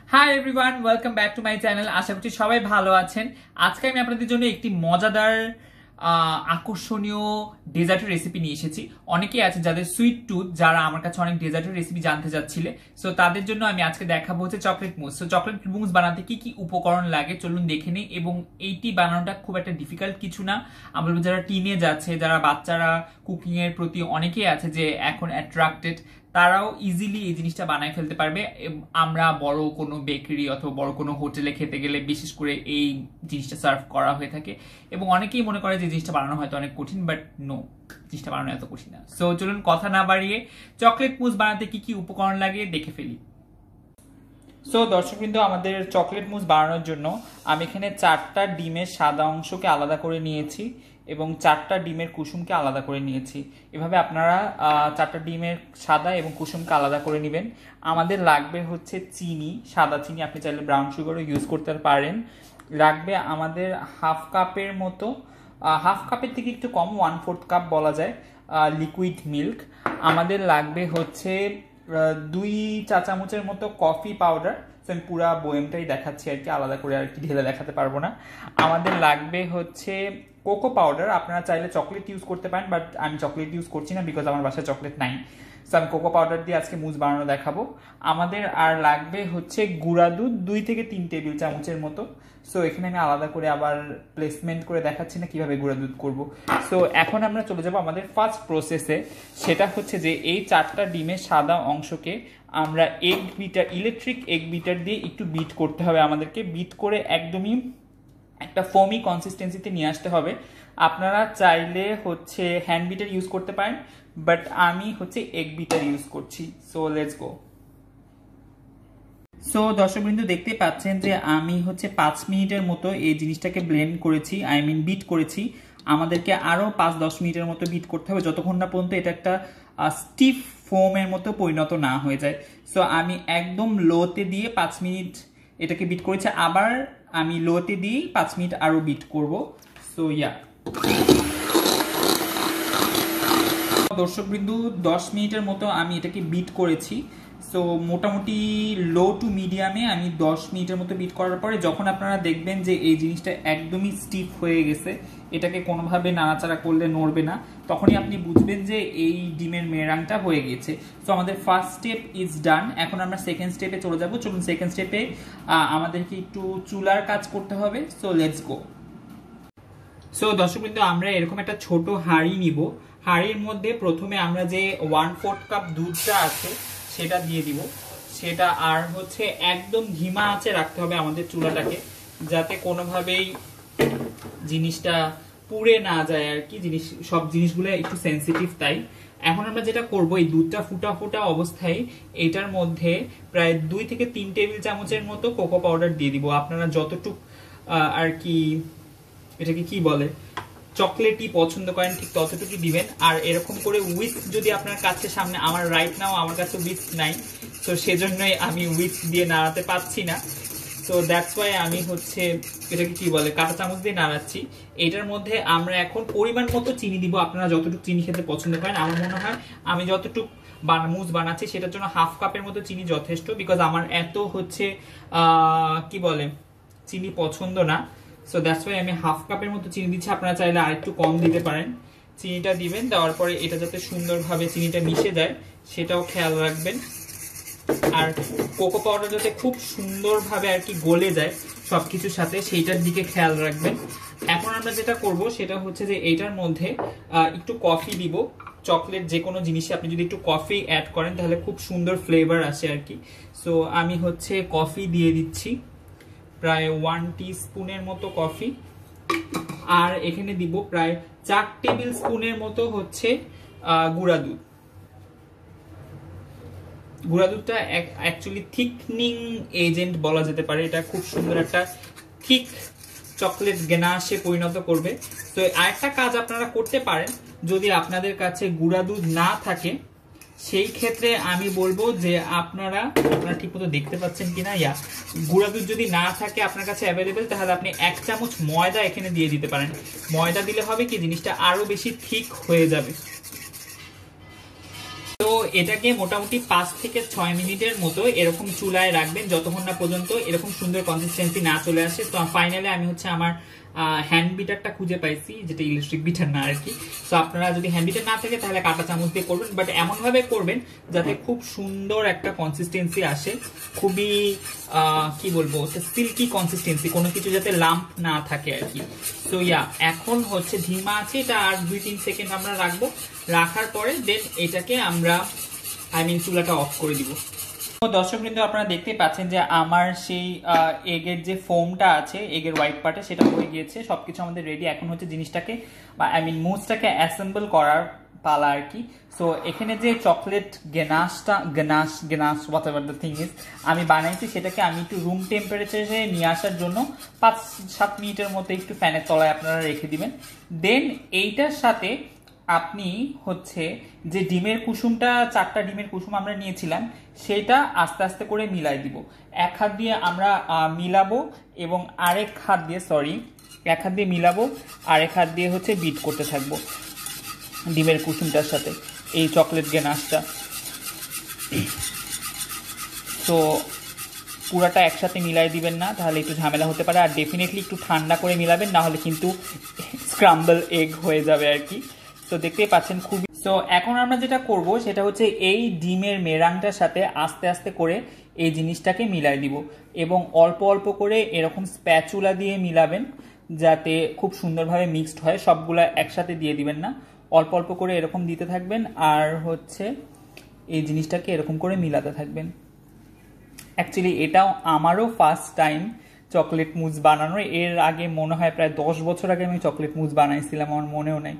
High everyone, welcome back to my channel. আশা করছি সবাই ভালো আছেন। আজকে আমি আপনাদের জন্য একটি মজাদার আকর্ষণীয় ডেজার্টের রেসিপি নিয়ে এসেছি। অনেকেই আছে যাদের সুইট টুথ, যারা আমার কাছে অনেক ডেজার্টের রেসিপি জানতে চাচ্ছিলে। সো তাদের জন্য আমি আজকে দেখাবো হচ্ছে চকলেট মুস। সো চকলেট মুস বানাতে কি কি উপকরণ লাগে চলুন দেখে নিই। এবং এইটি বানানোটা খুব একটা ডিফিকাল্ট কিছু না। আমরা যারা টিনেজ আছে, যারা বাচ্চারা কুকিং এর প্রতি অনেকেই আছে যে এখন অ্যাট্রাক্টেড, তারাও ইজিলি এই জিনিসটা বানায় ফেলতে পারবে। আমরা বড় কোনো বেকারি অথবা বড় কোনো হোটেলে খেতে গেলে বিশেষ করে এই জিনিসটা সার্ভ করা হয়ে থাকে এবং অনেকেই মনে করে যে জিনিসটা বানানো হয়তো অনেক কঠিন, বাট নো, জিনিসটা বানানো এত কঠিন না। সো চলুন কথা না বাড়িয়ে চকলেট মুস বানাতে কি কি উপকরণ লাগে দেখে ফেলি। সো দর্শকবৃন্দ, আমাদের চকলেট মুস বানানোর জন্য আমি এখানে 4টা ডিমের সাদা অংশকে আলাদা করে নিয়েছি এবং 4টা ডিমের কুসুমকে আলাদা করে নিয়েছি। এভাবে আপনারা 4টা ডিমের সাদা এবং কুসুমকে আলাদা করে নেবেন। আমাদের লাগবে হচ্ছে চিনি, সাদা চিনি, আপনি চাইলে ব্রাউন সুগারও ইউজ করতে পারেন। লাগবে আমাদের হাফ কাপের মতো, হাফ কাপের থেকে একটু কম, 1/4 কাপ বলা যায়, লিকুইড মিল্ক। আমাদের লাগবে হচ্ছে 2 চা চামচের মতো কফি পাউডার। আমি পুরা বয়েমটাই দেখাচ্ছি আর কি, আলাদা করে আর কি ঢেলে দেখাতে পারবো না। আমাদের লাগবে হচ্ছে কোকো পাউডার। আপনারা চাইলে চকলেট ইউজ করতে পারেন, বাট আমি চকলেট ইউজ করছি না বিকজ আমার বাসায় চকলেট নাই। সো আমি কোকো পাউডার দিয়ে আজকে মুস বানানো দেখাবো। আমাদের আর লাগবে হচ্ছে গুঁড়া দুধ 2 থেকে 3 টেবিল চামচের মতো। সো এখানে আমি আলাদা করে আবার প্লেসমেন্ট করে দেখাচ্ছি না কিভাবে গুঁড়া দুধ করব। সো এখন আমরা চলে যাব আমাদের ফার্স্ট প্রসেসে। সেটা হচ্ছে যে এই 4টা ডিমের সাদা অংশকে আমরা egg bitter, electric egg bitter দিয়ে একটু বিট করতে হবে। আমাদেরকে বিট করে একদমই একটা ফোমি কনসিস্টেন্সিতে নিয়ে আসতে হবে। আপনারা চাইলে হচ্ছে হ্যান্ড বিটার ইউজ করতে পারেন, বাট আমি হচ্ছে এগ বিটার ইউজ করছি। So let's go. সো দর্শকবৃন্দ, দেখতে পাচ্ছেন যে আমি হচ্ছে 5 মিনিটের মতো এই জিনিসটাকে ব্লেন্ড করেছি, বিট করেছি। আমাদেরকে আরো 5-10 মিনিটের মতো বিট করতে হবে, যতক্ষণ না পর্যন্ত এটা একটা স্টিফ ফোমের মতো পরিণত না হয়ে যায়। সো আমি একদম লোতে দিয়ে 5 মিনিট এটাকে বিট করেছি, আবার আমি লোতে দিয়ে 5 মিনিট আরো বিট করব। সো ইয়া দর্শকবৃন্দ, 10 মিনিটের মতো আমি এটাকে বিট করেছি। সো মোটামুটি লো টু মিডিয়ামে আমি 10 মিনিটের মতো বিট করার পরে যখন আপনারা দেখবেন যে এই জিনিসটা একদমই স্টিফ হয়ে গেছে, এটাকে কোনোভাবে নাড়াচাড়া করলে নড়বে না, তখনই আপনি বুঝবেন যে এই ডিমের মেরাংটা হয়ে গেছে। সো আমাদের ফার্স্ট স্টেপ ইজ ডান। এখন আমরা সেকেন্ড স্টেপে চলে যাব। চলুন সেকেন্ড স্টেপে আমাদেরকে একটু চুলার কাজ করতে হবে। So let's go. সো দর্শকবৃন্দ, আমরা এরকম একটা ছোট হাঁড়ি নিব। হাঁড়ির মধ্যে প্রথমে আমরা যে 1/4 কাপ দুধটা আছে সেটা দিয়ে দিব। সেটা আর হচ্ছে একদম ধিমা আঁচে রাখতে হবে আমাদের চুলাটাকে, যাতে কোনোভাবেই জিনিসটা পুড়ে না যায় আর কি। সব জিনিসগুলো একটু সেন্সিটিভ, তাই এখন আমরা যেটা করব, এই দুধটা ফুটা ফুটা অবস্থায় এটার মধ্যে প্রায় 2 থেকে 3 টেবিল চামচের মতো কোকো পাউডার দিয়ে দিব। আপনারা যতটুক আর কি এটাকে কি বলে চকলেটই পছন্দ করেন ঠিক ততটুকুই দিবেন। আর এরকম করে উইস্ক যদি আপনার কাছে সামনে, আমার রাইট নাও আমার কাছে উইস্ক নাই, তো সেজন্যই আমি উইস্ক দিয়ে নাড়াতে পারছি না। তো দ্যাটস ওয়াই আমি হচ্ছে এটাকে কি বলে কাঁটা চামচ দিয়ে নাড়াচ্ছি। এটার মধ্যে আমরা এখন পরিমাণ মতো চিনি দিব। আপনারা যতটুকু চিনি খেতে পছন্দ করেন, আমার মনে হয় আমি যতটুকু মুস বানাচ্ছি সেটার জন্য হাফ কাপের মতো চিনি যথেষ্ট, বিকজ আমার এত হচ্ছে কি বলে চিনি পছন্দ না। সো দ্যাটস ওয়াই আমি হাফ কাপের মতো চিনি দিচ্ছি। আপনারা চাইলে আরেকটু কম দিতে পারেন। চিনিটা দিবেন, দেওয়ার পরে এটা যাতে সুন্দরভাবে চিনিটা মিশে যায় সেটাও খেয়াল রাখবেন। আর কোকো পাউডার যাতে খুব সুন্দরভাবে আর কি গলে যায় সবকিছুর সাথে, সেইটার দিকে খেয়াল রাখবেন। এখন আমরা যেটা করব সেটা হচ্ছে যে এইটার মধ্যে একটু কফি দিব। চকলেট যে কোনো জিনিসে আপনি যদি একটু কফি অ্যাড করেন তাহলে খুব সুন্দর ফ্লেভার আসে আর কি। সো আমি হচ্ছে কফি দিয়ে দিচ্ছি, প্রায় 1 টিস্পুনের মতো কফি। আর এখানে দিব প্রায় 4 টেবিল স্পুনের মতো হচ্ছে গুঁড়া দুধ। গুঁড়া দুধটা অ্যাকচুয়ালি থিকনিং এজেন্ট বলা যেতে পারে। এটা খুব সুন্দর একটা থিক চকলেট গেনাশে পরিণত করবে। তো আরেকটা কাজ আপনারা করতে পারেন, যদি আপনাদের কাছে গুঁড়া দুধ না থাকে সেই ক্ষেত্রে আমি বলবো যে আপনারা ঠিকমতো দেখতে পাচ্ছেন কিনা, গুঁড়া দুধ যদি না থাকে আপনার কাছে অ্যাভেলেবেল, তাহলে আপনি 1 চামচ ময়দা এখানে দিয়ে দিতে পারেন। ময়দা দিলে হবে কি জিনিসটা আরো বেশি থিক হয়ে যাবে। তো এটাকে মোটামুটি 5 থেকে 6 মিনিটের মতো এরকম চুলায় রাখবেন যতক্ষণ না পর্যন্ত এরকম সুন্দর কনসিস্টেন্সি না চলে আসে। তো ফাইনালি আমি হচ্ছে আমার হ্যান্ড বিটারটা খুঁজে পাইছি, যেটা ইলেকট্রিক বিটার না আর কি। তো আপনারা যদি হ্যান্ড বিটার না থাকে তাহলে কাঁটা চামচ দিয়ে করবেন, বাট এমন ভাবে করবেন যাতে খুব সুন্দর একটা কনসিস্টেন্সি আসে, খুবই কি বলবো সিল্কি কনসিস্টেন্সি, কোনো কিছু যাতে লাম্প না থাকে আর কি। তো এখন হচ্ছে ধিমা আছে, এটা আর 2-3 সেকেন্ড আমরা রাখবো। রাখার পরে দেন এটাকে আমরা চুলাটা অফ করে দিব। দর্শক বৃন্দ, আপনারা দেখতে পাচ্ছেন যে আমার সেই এগের যে ফোমটা আছে এগের হোয়াইট পার্টে সেটা হয়ে গিয়েছে, সবকিছু আমাদের রেডি। এখন হচ্ছে জিনিসটাকে মুজটাকে অ্যাসেম্বল করার পালা আর কি। সো এখানে যে chocolate ganache whatever the thing is আমি বানাইছি, সেটাকে আমি একটু রুম টেম্পারেচারে নিয়ে আসার জন্য 5-7 মিনিটের মতো একটু ফ্যানের তলায় আপনারা রেখে দিবেন। দেন এইটার সাথে আপনি হচ্ছে যে ডিমের কুসুমটা, 4টা ডিমের কুসুম আমরা নিয়েছিলাম, সেটা আস্তে আস্তে করে মিলাই দিব। এক হাত দিয়ে আমরা মিলাবো এবং আরেক হাত দিয়ে এক হাত দিয়ে মিলাবো, আরেক হাত দিয়ে হচ্ছে বিট করতে থাকবো ডিমের কুসুমটার সাথে এই চকলেট গেনাশটা। তো পুরাটা একসাথে মিলাই দিবেন না, তাহলে একটু ঝামেলা হতে পারে। আর ডেফিনেটলি একটু ঠান্ডা করে মিলাবেন, না হলে কিন্তু স্ক্রাম্বল এগ হয়ে যাবে আর কি। তো দেখতেই পাচ্ছেন খুবই। তো এখন আমরা যেটা করব সেটা হচ্ছে এই ডিমের মেরাংটার সাথে আস্তে আস্তে করে এই জিনিসটাকে মিলাই দিব এবং অল্প অল্প করে এরকম স্প্যাচুলা দিয়ে মিলাবেন যাতে খুব সুন্দরভাবে মিক্সড হয়। সবগুলা একসাথে দিয়ে দিবেন না, অল্প অল্প করে এরকম দিতে থাকবেন আর হচ্ছে এই জিনিসটাকে এরকম করে মিলাতে থাকবেন। অ্যাকচুয়ালি এটাও আমারও ফার্স্ট টাইম চকলেট মুজ বানানোর। এর আগে মনে হয় প্রায় 10 বছর আগে আমি চকলেট মুজ বানাইছিলাম, আমার মনেও নাই।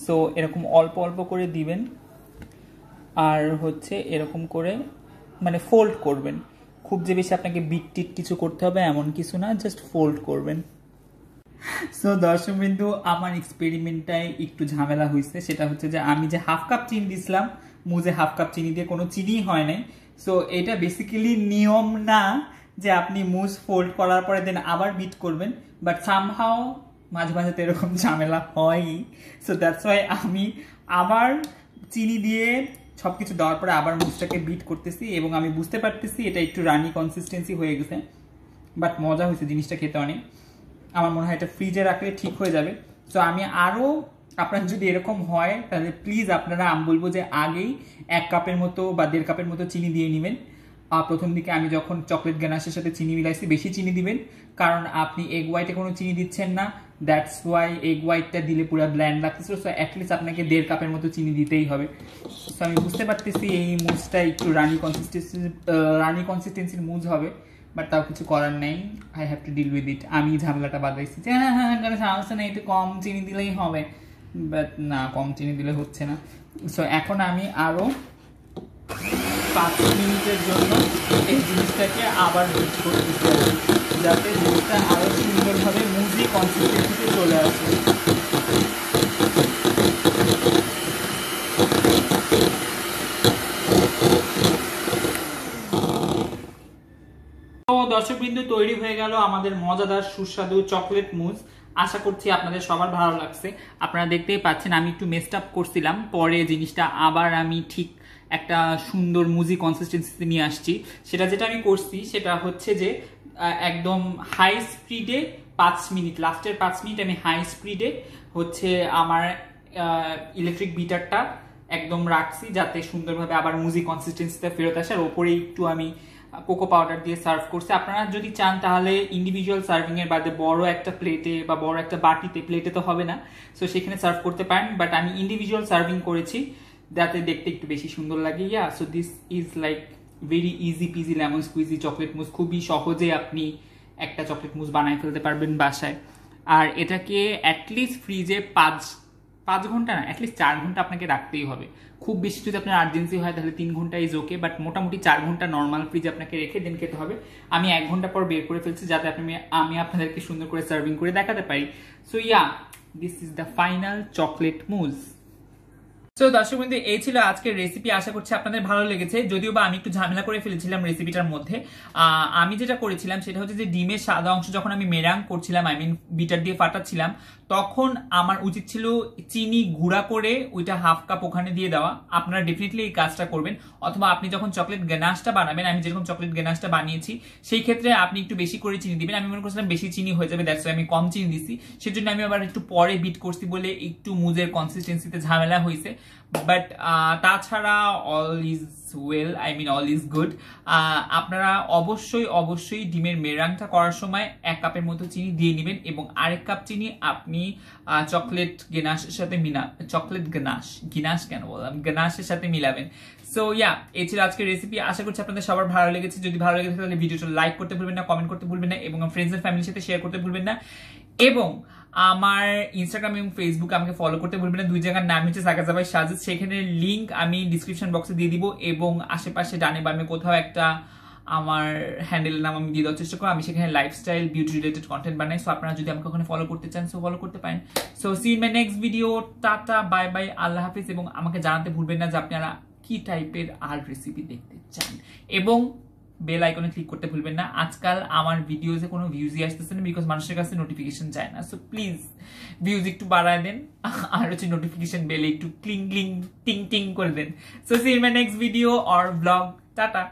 সো এরকম অল্প অল্প করে দিবেন আর হচ্ছে এরকম করে ফোল্ড করবেন। খুব যে বেশি আপনাকে বিট টিট কিছু করতে হবে এমন কিছু না, জাস্ট ফোল্ড করবেন। সো দর্শক বিন্দু, আমার এক্সপেরিমেন্টটাই একটু ঝামেলা হয়েছে। সেটা হচ্ছে যে আমি যে 1/2 কাপ চিনি দিছিলাম, মুজে 1/2 কাপ চিনি দিয়ে কোনো চিনি হয় নাই। সো এটা বেসিক্যালি নিয়ম না যে আপনি মুজ ফোল্ড করার পরে দেন আবার বিট করবেন, বাট সামহাও মাঝে মাঝে তো এরকম ঝামেলা হয়ই। সো দ্যাটস ওয়াই আমি আবার চিনি দিয়ে সবকিছু দেওয়ার পরে আবার মুজটাকে বিট করতেছি এবং আমি বুঝতে পারতেছি এটা একটু রানি কনসিস্টেন্সি হয়ে গেছে, বাট মজা হয়েছে জিনিসটা খেতে অনেক। আমার মনে হয় এটা ফ্রিজে রাখলে ঠিক হয়ে যাবে। সো আমি আরও, আপনার যদি এরকম হয় তাহলে প্লিজ আপনারা, আমি বলবো যে আগেই 1 কাপের মতো বা 1.5 কাপের মতো চিনি দিয়ে নেবেন। প্রথম দিকে আমি যখন চকলেট গ্যানাশের সাথে চিনি মিলাইছি, বেশি চিনি দিবেন, কারণ আপনি এগ হোয়াইটে কোনো চিনি দিচ্ছেন না। দ্যাটস ওয়াই এগ হোয়াইটটা দিলে পুরো ব্ল্যান্ড লাগতেছিল। সো অ্যাটলিস্ট আপনাকে 1.5 কাপের মতো চিনি দিতেই হবে। সো আমি বুঝতে পারতেছি এই মুজটা একটু রানি কনসিস্টেন্সির মুজ হবে, বাট তাও কিছু করার নেই, I have to deal with it. আমি ঝামেলাটা বাদাইছি যে হ্যাঁ সমস্যা নেই, একটু কম চিনি দিলেই হবে, বাট না, কম চিনি দিলে হচ্ছে না। সো এখন আমি আরও 5 মিনিটের জন্য এই জিনিসটাকে আবার বিট করতেছি যাতে জিনিসটা আরও সুন্দরভাবে মুজি কনসিস্টেন্সিতে চলে আসে। তো দর্শকবৃন্দ, তৈরি হয়ে গেল আমাদের মজাদার সুস্বাদু চকলেট মুজ। আশা করছি আপনাদের সবার ভালো লাগছে। আপনারা দেখতেই পাচ্ছেন আমি একটু মেসড আপ করছিলাম, পরে জিনিসটা আবার আমি ঠিক একটা সুন্দর মুজি কনসিস্টেন্সিতে নিয়ে আসছি। সেটা যেটা আমি করছি সেটা হচ্ছে যে একদম হাই স্পিডে 5 মিনিট, লাস্টের 5 মিনিট আমি হাই স্পিডে হচ্ছে আমার ইলেকট্রিক বিটারটা একদম রাখছি যাতে সুন্দরভাবে আবার মুজি কনসিস্টেন্সিতে ফেরত আসে। আর ওপরে একটু আমি কোকো পাউডার দিয়ে সার্ভ করছি। আপনারা যদি চান তাহলে ইন্ডিভিজুয়াল সার্ভিং এর বাদে বড় একটা প্লেটে বা বড় একটা বাটিতে, প্লেটে তো হবে না, সো সেখানে সার্ভ করতে পারেন, বাট আমি ইন্ডিভিজুয়াল সার্ভিং করেছি যাতে দেখতে একটু বেশি সুন্দর লাগে। So this is like very easy peasy lemon squeezy chocolate mousse. খুবই সহজে আপনি একটা চকলেট মুজ বানাই ফেলতে পারবেন বাসায়। আর এটাকে অ্যাটলিস্ট ফ্রিজে 5 ঘন্টা না, অ্যাটলিস্ট 4 ঘন্টা আপনাকে রাখতেই হবে। খুব বেশি যদি আপনার আর্জেন্সি হয় তাহলে 3 ঘন্টা ইজ ওকে, বাট মোটামুটি 4 ঘন্টা নর্মাল ফ্রিজে আপনাকে রেখে দেন খেতে হবে। আমি 1 ঘন্টা পর বের করে ফেলছি যাতে আমি আপনাদেরকে সুন্দর করে সার্ভিং করে দেখাতে পারি। So this is the final chocolate mousse. তো দর্শক বন্ধু, এই ছিল আজকের রেসিপি। আশা করছি আপনাদের ভালো লেগেছে, যদিও বা আমি একটু ঝামেলা করে ফেলেছিলাম রেসিপিটার মধ্যে। আমি যেটা করেছিলাম সেটা হচ্ছে যে ডিমের সাদা অংশ যখন আমি মেরাং করছিলাম, আই মিন বিটার দিয়ে ফাটাচ্ছিলাম, তখন আমার উচিত ছিল চিনি গুঁড়া করে ওইটা হাফ কাপ ওখানে দিয়ে দেওয়া। আপনারা ডেফিনেটলি এই কাজটা করবেন। অথবা আপনি যখন চকলেট গানাশটা বানাবেন, আমি যেরকম চকলেট গানাশটা বানিয়েছি, সেই ক্ষেত্রে আপনি একটু বেশি করে চিনি দিবেন। আমি মনে করছিলাম বেশি চিনি হয়ে যাবে, দ্যাটস আমি কম চিনি দিছি। সেজন্য আমি আবার একটু পরে বিট করছি বলে একটু মুজের কনসিস্টেন্সিতে ঝামেলা হয়েছে। বাট তাছাড়া all is well, I mean all is good. আপনারা অবশ্যই অবশ্যই ডিমের মেরাংটা করার সময় 1 কাপের মতো চিনি দিয়ে নেবেন, এবং আরেক কাপ চিনি আপনি চকলেট গেনাশের সাথে চকলেট গিনাশ কেন বললাম, গেনাশের সাথে মিলাবেন। সো ইয়া, এই ছিল আজকের রেসিপি। আশা করছি আপনাদের সবার ভালো লেগেছে। যদি ভালো লেগেছে তাহলে ভিডিওটা লাইক করতে ভুলবেন না, কমেন্ট করতে ভুলবেন না, এবং ফ্রেন্ডস এন্ড ফ্যামিলির সাথে শেয়ার করতে ভুলবেন না। এবং আমার ইনস্টাগ্রাম এবং ফেসবুক আমাকে ফলো করতে ভুলবেন না। দুই জায়গার নাম হচ্ছে সাকাজাবাই সাজেদ। সেখানে লিংক আমি ডিসক্রিপশন বক্সে দিয়ে দিব, এবং আশেপাশে ডানে বামে কোথাও একটা আমার হ্যান্ডেলের নাম আমি দিয়ে দেওয়ার চেষ্টা করবো। আমি সেখানে লাইফস্টাইল বিউটি রিলেটেড কন্টেন্ট বানাই। সো আপনারা যদি আমাকে ওখানে ফলো করতে চান, সো ফলো করতে পারেন। So see in my next video. Tata, bye bye, আল্লাহ হাফিজ। এবং আমাকে জানাতে ভুলবেন না যে আপনারা কি টাইপের আর রেসিপি দেখতে চান, এবং বেল আইকনে ক্লিক করতে ভুলবেন না। আজকাল আমার ভিডিওতে কোনো ভিউজই আসতেছে না, বিকজ মানুষের কাছে নোটিফিকেশন যায় না। সো প্লিজ ভিউজ একটু বাড়ায় দেন, আর হচ্ছে নোটিফিকেশন বেলে একটু ক্লিং ক্লিং টিং টিং করে দেন। So see in my next video or blog. Tata.